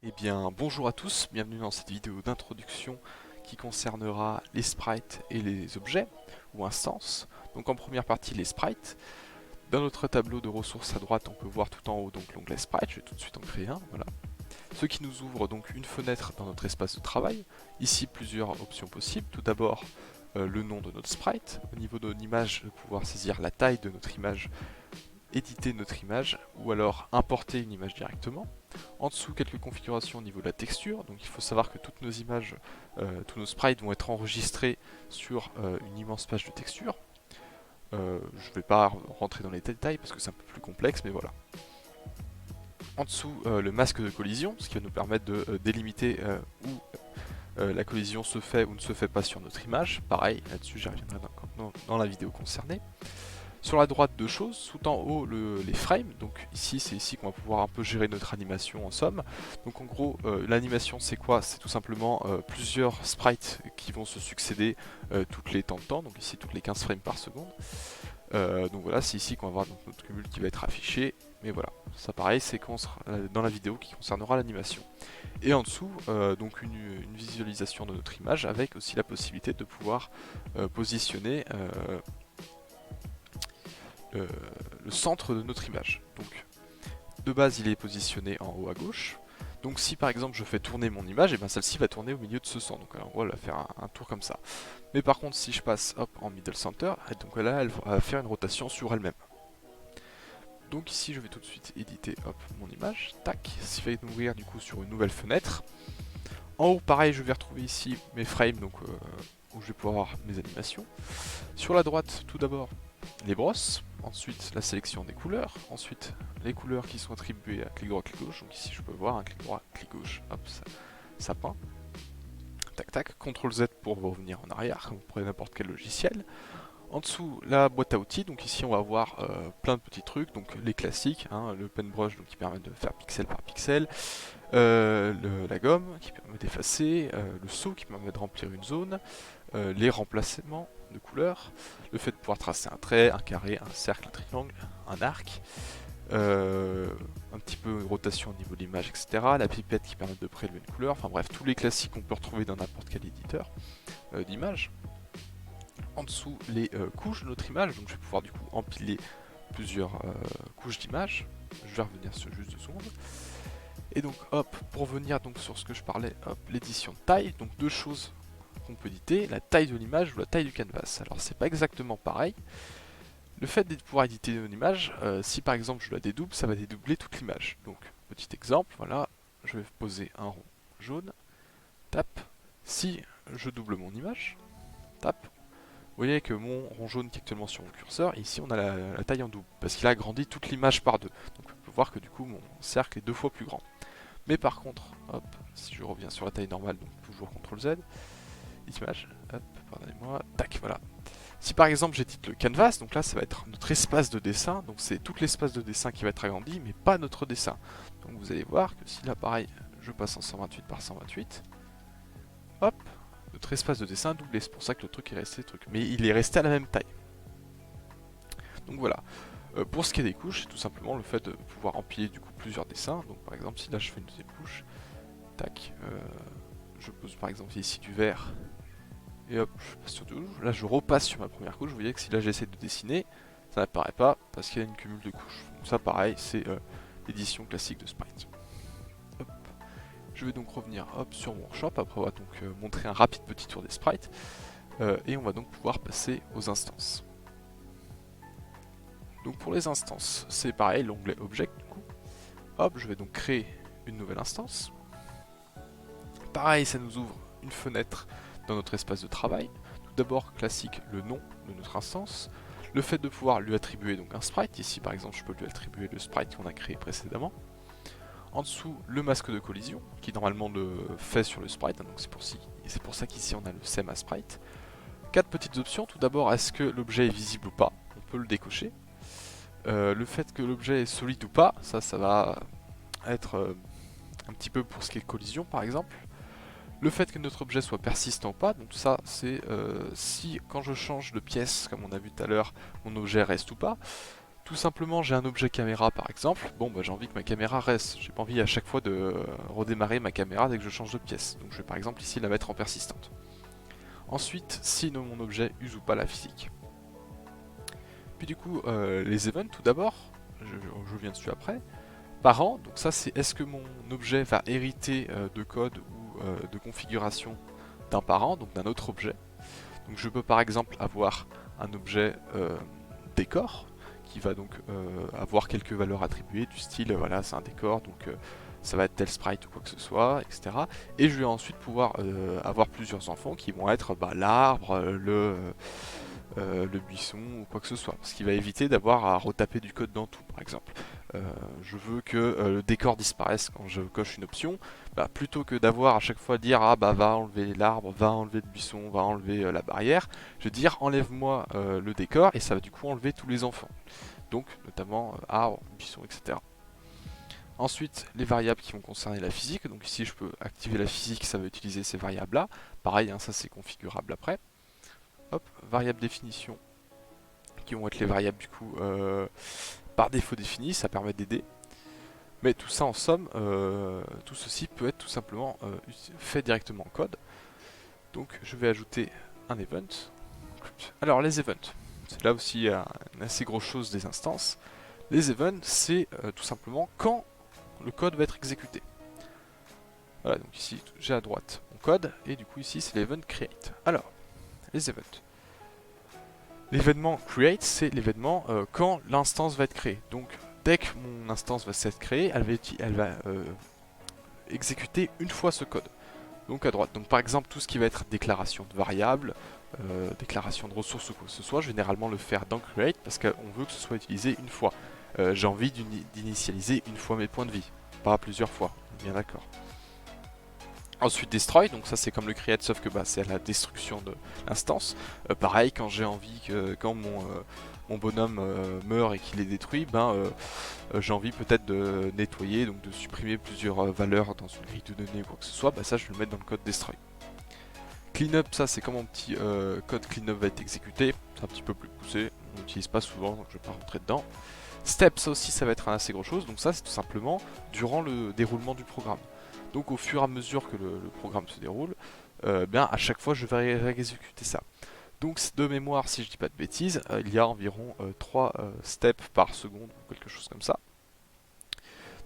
Eh bien, bonjour à tous, bienvenue dans cette vidéo d'introduction qui concernera les sprites et les objets, ou instances. Donc en première partie, les sprites. Dans notre tableau de ressources à droite, on peut voir tout en haut donc l'onglet sprite, je vais tout de suite en créer un, voilà. Ce qui nous ouvre donc une fenêtre dans notre espace de travail. Ici, plusieurs options possibles. Tout d'abord, le nom de notre sprite. Au niveau de l'image, de pouvoir saisir la taille de notre image, éditer notre image, ou alors importer une image directement. En dessous, quelques configurations au niveau de la texture. Donc il faut savoir que toutes nos images, tous nos sprites vont être enregistrés sur une immense page de texture. Je ne vais pas rentrer dans les détails parce que c'est un peu plus complexe, mais voilà. En dessous, le masque de collision, ce qui va nous permettre de délimiter où la collision se fait ou ne se fait pas sur notre image. Pareil, là-dessus j'y reviendrai dans la vidéo concernée. Sur la droite, deux choses. Tout en haut, les frames. Donc ici, c'est ici qu'on va pouvoir un peu gérer notre animation en somme. Donc en gros, l'animation, c'est quoi? C'est tout simplement plusieurs sprites qui vont se succéder toutes les temps de temps. Donc ici, toutes les 15 frames par seconde. Donc voilà, c'est ici qu'on va avoir donc, notre cumul qui va être affiché. Mais voilà, ça pareil, c'est dans la vidéo qui concernera l'animation. Et en dessous, donc une visualisation de notre image avec aussi la possibilité de pouvoir positionner le centre de notre image. Donc de base il est positionné en haut à gauche. Donc si par exemple je fais tourner mon image, et bien celle-ci va tourner au milieu de ce centre. Donc alors, on va la faire un tour comme ça. Mais par contre si je passe hop en middle center, et donc là elle va faire une rotation sur elle-même. Donc ici je vais tout de suite éditer hop mon image, tac, ce qui va m'ouvrir du coup sur une nouvelle fenêtre. En haut pareil je vais retrouver ici mes frames, donc où je vais pouvoir avoir mes animations. Sur la droite tout d'abord les brosses, ensuite la sélection des couleurs, ensuite les couleurs qui sont attribuées à clic droit, clic gauche, donc ici je peux voir un clic droit, clic gauche, hop, ça peint. Tac tac, CTRL Z pour revenir en arrière, comme vous prenez n'importe quel logiciel. En dessous, la boîte à outils, donc ici on va avoir plein de petits trucs, donc les classiques, hein, le paintbrush donc, qui permet de faire pixel par pixel, la gomme qui permet d'effacer, le saut qui permet de remplir une zone, les remplacements de couleurs, le fait de pouvoir tracer un trait, un carré, un cercle, un triangle, un arc, un petit peu de rotation au niveau de l'image, etc. La pipette qui permet de prélever une couleur, enfin bref, tous les classiques qu'on peut retrouver dans n'importe quel éditeur d'image. En dessous, les couches de notre image, donc je vais pouvoir du coup empiler plusieurs couches d'image. Je vais revenir sur juste 2 secondes. Et donc hop, pour venir donc sur ce que je parlais, hop, l'édition de taille, donc deux choses qu'on peut éditer, la taille de l'image ou la taille du canvas. Alors c'est pas exactement pareil. Le fait de pouvoir éditer une image, si par exemple je la dédouble, ça va dédoubler toute l'image. Donc petit exemple, voilà, je vais poser un rond jaune, tape, si je double mon image, tape, vous voyez que mon rond jaune qui est actuellement sur mon curseur, ici on a la taille en double, parce qu'il a agrandi toute l'image par deux. Donc on peut voir que du coup mon cercle est 2 fois plus grand. Mais par contre, hop, si je reviens sur la taille normale, donc toujours CTRL Z, image, hop, pardonnez-moi, tac, voilà. Si par exemple j'édite le canvas, donc là ça va être notre espace de dessin, donc c'est tout l'espace de dessin qui va être agrandi, mais pas notre dessin. Donc vous allez voir que si là pareil, je passe en 128 par 128, hop, notre espace de dessin doublé, c'est pour ça que le truc est resté truc, mais il est resté à la même taille. Donc voilà. Pour ce qui est des couches, c'est tout simplement le fait de pouvoir empiler du coup plusieurs dessins. Donc par exemple si là je fais une deuxième couche, tac, je pose par exemple ici du vert, et hop, je passe sur tout. Là je repasse sur ma première couche, vous voyez que si là j'essaie de dessiner, ça n'apparaît pas parce qu'il y a une cumule de couches. Donc ça pareil, c'est l'édition classique de Sprite. Hop. Je vais donc revenir hop, sur mon workshop, après on va donc montrer un rapide petit tour des sprites, et on va donc pouvoir passer aux instances. Donc pour les instances, c'est pareil, l'onglet Object du coup. Hop, je vais donc créer une nouvelle instance. Pareil, ça nous ouvre une fenêtre dans notre espace de travail. Tout d'abord, classique, le nom de notre instance. Le fait de pouvoir lui attribuer donc un sprite. Ici, par exemple, je peux lui attribuer le sprite qu'on a créé précédemment. En dessous, le masque de collision, qui normalement le fait sur le sprite. Donc c'est pour ça qu'ici, on a le SEMA sprite. 4 petites options. Tout d'abord, est-ce que l'objet est visible ou pas? On peut le décocher. Le fait que l'objet est solide ou pas, ça va être un petit peu pour ce qui est collision par exemple. Le fait que notre objet soit persistant ou pas, donc ça c'est si quand je change de pièce, comme on a vu tout à l'heure, mon objet reste ou pas. Tout simplement, j'ai un objet caméra par exemple, bon bah j'ai envie que ma caméra reste, j'ai pas envie à chaque fois de redémarrer ma caméra dès que je change de pièce, donc je vais par exemple ici la mettre en persistante. Ensuite, si mon objet use ou pas la physique. Puis du coup, les events tout d'abord, je viens dessus après. Parent, donc ça c'est est-ce que mon objet va hériter de code ou de configuration d'un parent, donc d'un autre objet. Donc je peux par exemple avoir un objet décor, qui va donc avoir quelques valeurs attribuées du style, voilà c'est un décor, donc ça va être tel sprite ou quoi que ce soit, etc. Et je vais ensuite pouvoir avoir plusieurs enfants qui vont être l'arbre, le buisson ou quoi que ce soit, ce qui va éviter d'avoir à retaper du code dans tout par exemple. Je veux que le décor disparaisse quand je coche une option, bah, plutôt que d'avoir à chaque fois dire ah bah va enlever l'arbre, va enlever le buisson, va enlever la barrière, je vais dire enlève-moi le décor et ça va du coup enlever tous les enfants. Donc notamment arbre, buisson, etc. Ensuite, les variables qui vont concerner la physique, donc ici je peux activer la physique, ça va utiliser ces variables là, pareil hein, ça c'est configurable après. Hop, variable définition, qui vont être les variables du coup par défaut définies, ça permet d'aider. Mais tout ça en somme, tout ceci peut être tout simplement fait directement en code. Donc je vais ajouter un event. Alors les events, c'est là aussi une assez grosse chose des instances. Les events, c'est tout simplement quand le code va être exécuté. Voilà, donc ici j'ai à droite mon code, et du coup ici c'est l'event create. Alors, les events. L'événement create, c'est l'événement quand l'instance va être créée. Donc dès que mon instance va s'être créée, elle va exécuter une fois ce code. Donc à droite. Donc par exemple tout ce qui va être déclaration de variables, déclaration de ressources ou quoi que ce soit, généralement le faire dans create parce qu'on veut que ce soit utilisé une fois. J'ai envie d'initialiser une fois mes points de vie, pas plusieurs fois, bien d'accord. Ensuite destroy, donc ça c'est comme le create sauf que bah, c'est à la destruction de l'instance. Pareil, quand j'ai envie que quand mon bonhomme meurt et qu'il est détruit, ben j'ai envie peut-être de nettoyer, donc de supprimer plusieurs valeurs dans une grille de données ou quoi que ce soit, bah ça je vais le mettre dans le code destroy. Cleanup, ça c'est quand mon petit code cleanup va être exécuté, c'est un petit peu plus poussé, on n'utilise pas souvent donc je vais pas rentrer dedans. Step, ça aussi ça va être un assez grosse chose, donc ça c'est tout simplement durant le déroulement du programme. Donc au fur et à mesure que le programme se déroule, bien à chaque fois je vais exécuter ça. Donc de mémoire, si je dis pas de bêtises, il y a environ 3 steps par seconde ou quelque chose comme ça.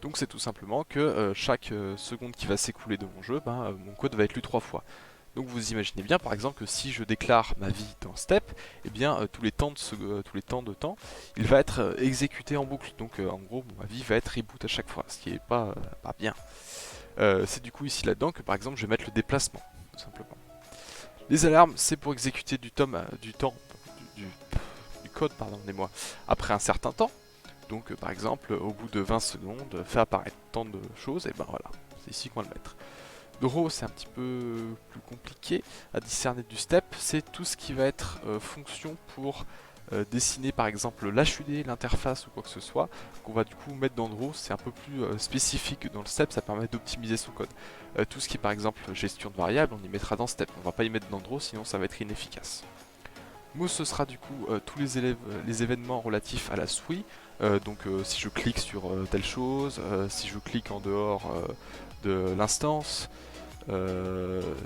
Donc c'est tout simplement que chaque seconde qui va s'écouler de mon jeu, ben, mon code va être lu 3 fois. Donc vous imaginez bien par exemple que si je déclare ma vie dans step, eh bien tous les temps de temps, il va être exécuté en boucle. Donc en gros ma vie va être reboot à chaque fois, ce qui est pas bien. C'est du coup ici là-dedans que par exemple je vais mettre le déplacement, tout simplement. Les alarmes, c'est pour exécuter du code, pardonnez-moi, après un certain temps. Donc par exemple, au bout de 20 secondes, fait apparaître tant de choses, et ben voilà, c'est ici qu'on va le mettre. Draw, c'est un petit peu plus compliqué à discerner du step, c'est tout ce qui va être fonction pour dessiner par exemple l'HUD, l'interface ou quoi que ce soit, qu'on va du coup mettre dans Draw, c'est un peu plus spécifique dans le step, ça permet d'optimiser son code. Tout ce qui est par exemple gestion de variables, on y mettra dans step, on va pas y mettre dans Draw sinon ça va être inefficace. Mouse, ce sera du coup tous les événements relatifs à la souris, donc si je clique sur telle chose, si je clique en dehors de l'instance,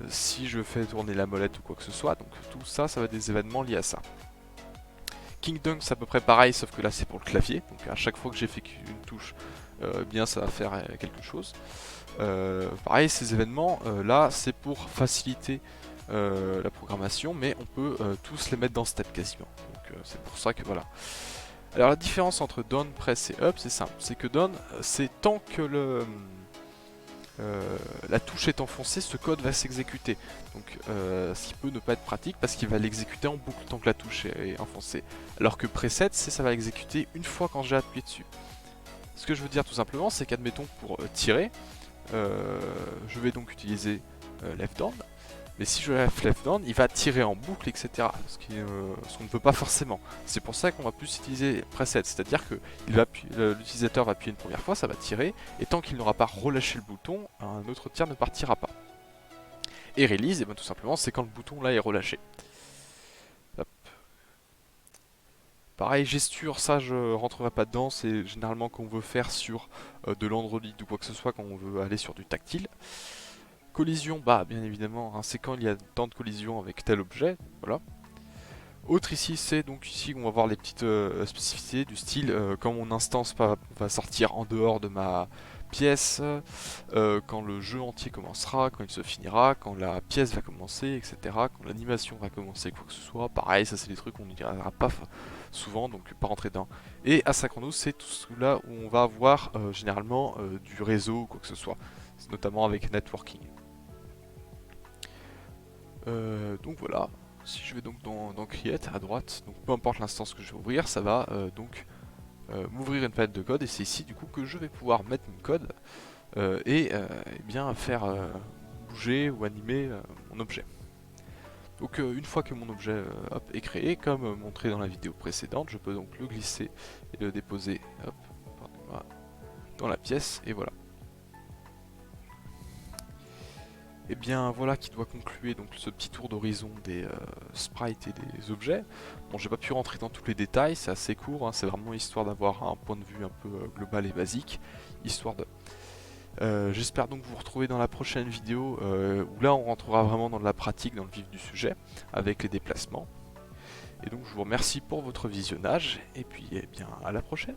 si je fais tourner la molette ou quoi que ce soit, donc tout ça, ça va être des événements liés à ça. Kingdom, c'est à peu près pareil, sauf que là c'est pour le clavier, donc à chaque fois que j'ai fait une touche, bien ça va faire quelque chose. Pareil, ces événements, là c'est pour faciliter la programmation, mais on peut tous les mettre dans step quasiment, donc c'est pour ça que voilà. Alors la différence entre down, press et up, c'est simple, c'est que down, c'est tant que la touche est enfoncée, ce code va s'exécuter. Donc ce qui peut ne pas être pratique parce qu'il va l'exécuter en boucle tant que la touche est enfoncée. Alors que preset, ça va l'exécuter une fois quand j'ai appuyé dessus. Ce que je veux dire tout simplement, c'est qu'admettons pour tirer, je vais donc utiliser left down. Mais si je left down, il va tirer en boucle, etc. Ce qu'on ne veut pas forcément. C'est pour ça qu'on va plus utiliser preset, c'est-à-dire que l'utilisateur va appuyer une première fois, ça va tirer, et tant qu'il n'aura pas relâché le bouton, un autre tir ne partira pas. Et release, et bien tout simplement, c'est quand le bouton là est relâché. Hop. Pareil, gesture, ça je rentrerai pas dedans, c'est généralement qu'on veut faire sur de l'Android ou quoi que ce soit, quand on veut aller sur du tactile. Collision, bah bien évidemment, hein, c'est quand il y a tant de collisions avec tel objet, voilà. Autre ici, c'est donc ici on va voir les petites spécificités du style quand mon instance va sortir en dehors de ma pièce, quand le jeu entier commencera, quand il se finira, quand la pièce va commencer, etc. Quand l'animation va commencer, quoi que ce soit. Pareil, ça c'est des trucs qu'on n'utilisera pas souvent, donc pas rentrer dedans. Et asynchronous, c'est tout cela où on va avoir généralement du réseau ou quoi que ce soit, notamment avec networking. Donc voilà, si je vais donc dans Create à droite, donc peu importe l'instance que je vais ouvrir, ça va donc m'ouvrir une palette de code, et c'est ici du coup que je vais pouvoir mettre mon code et bien faire bouger ou animer mon objet. Donc une fois que mon objet hop, est créé, comme montré dans la vidéo précédente, je peux donc le glisser et le déposer hop, dans la pièce, et voilà. Et bien voilà qui doit conclure donc ce petit tour d'horizon des sprites et des objets. Bon, j'ai pas pu rentrer dans tous les détails, c'est assez court, hein, c'est vraiment histoire d'avoir un point de vue un peu global et basique, histoire de... J'espère donc vous retrouver dans la prochaine vidéo où là on rentrera vraiment dans de la pratique, dans le vif du sujet, avec les déplacements. Et donc je vous remercie pour votre visionnage, et puis eh bien à la prochaine.